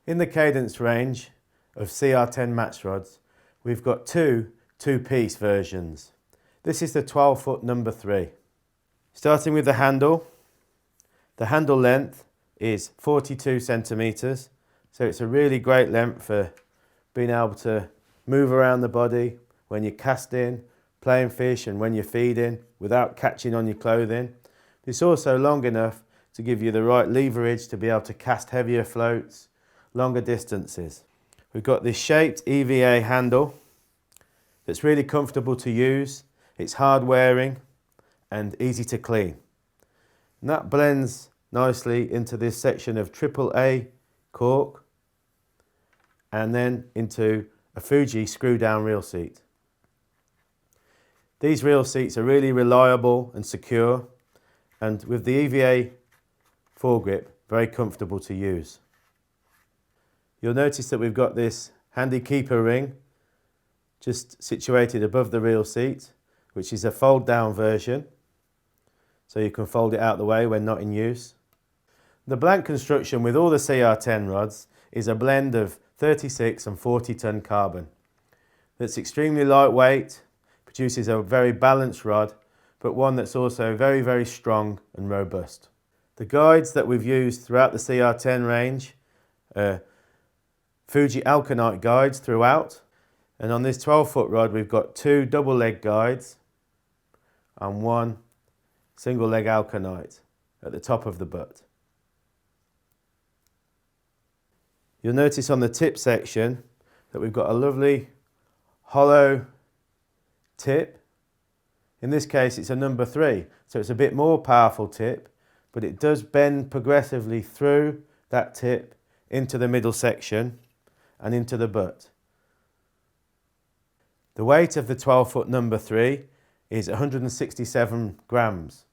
In the Cadence range of CR10 match rods, we've got two-piece versions. This is the 12-foot number 3. Starting with the handle length is 42 centimeters, so it's a really great length for being able to move around the body when you're casting, playing fish, and when you're feeding without catching on your clothing. It's also long enough to give you the right leverage to be able to cast heavier floats, longer distances. We've got this shaped EVA handle that's really comfortable to use. It's hard wearing and easy to clean. And that blends nicely into this section of AAA cork and then into a Fuji screw down reel seat. These reel seats are really reliable and secure, and with the EVA foregrip, very comfortable to use. You'll notice that we've got this handy keeper ring just situated above the reel seat, which is a fold down version, so you can fold it out the way when not in use. The blank construction with all the CR10 rods is a blend of 36 and 40 ton carbon. That's extremely lightweight, produces a very balanced rod, but one that's also very, very strong and robust. The guides that we've used throughout the CR10 range are Fuji Alkanite guides throughout, and on this 12-foot rod we've got 2 double leg guides and 1 single leg Alkanite at the top of the butt. You'll notice on the tip section that we've got a lovely hollow tip. In this case it's a number 3, so it's a bit more powerful tip, but it does bend progressively through that tip into the middle section and into the butt. The weight of the 12-foot number 3 is 167 grams.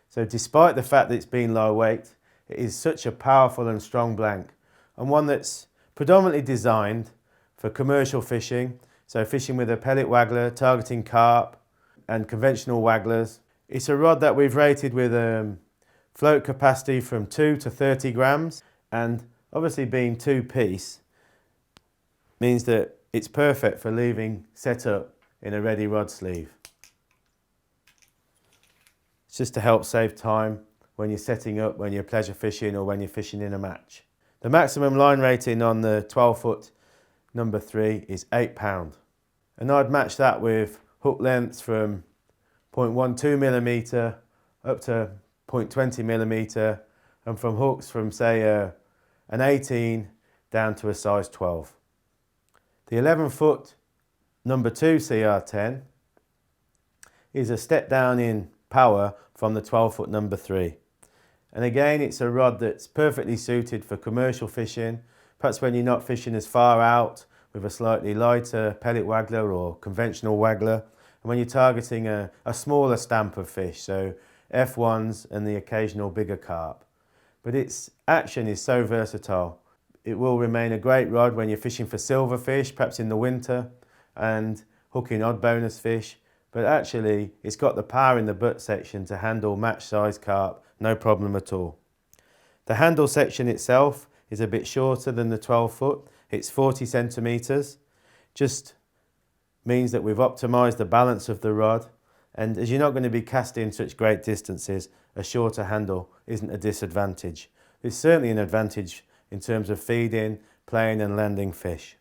So despite the fact that it's been low weight, it is such a powerful and strong blank, and one that's predominantly designed for commercial fishing, so fishing with a pellet waggler, targeting carp and conventional wagglers. It's a rod that we've rated with float capacity from 2 to 30 grams, and obviously being 2-piece means that it's perfect for leaving set up in a ready rod sleeve. It's just to help save time when you're setting up, when you're pleasure fishing, or when you're fishing in a match. The maximum line rating on the 12-foot number 3 is £8, and I'd match that with hook lengths from 0.12 millimeter up to 0.20 millimeter, and from hooks from say an 18 down to a size 12. The 11-foot number 2 CR10 is a step down in power from the 12-foot number 3. And again, it's a rod that's perfectly suited for commercial fishing, perhaps when you're not fishing as far out with a slightly lighter pellet waggler or conventional waggler, and when you're targeting a smaller stamp of fish, so F1s and the occasional bigger carp. But its action is so versatile. It will remain a great rod when you're fishing for silverfish, perhaps in the winter, and hooking odd bonus fish, but actually it's got the power in the butt section to handle match size carp, no problem at all. The handle section itself is a bit shorter than the 12-foot. It's 40 centimeters. Just means that we've optimized the balance of the rod, and as you're not going to be casting such great distances, a shorter handle isn't a disadvantage. It's certainly an advantage in terms of feeding, playing and landing fish.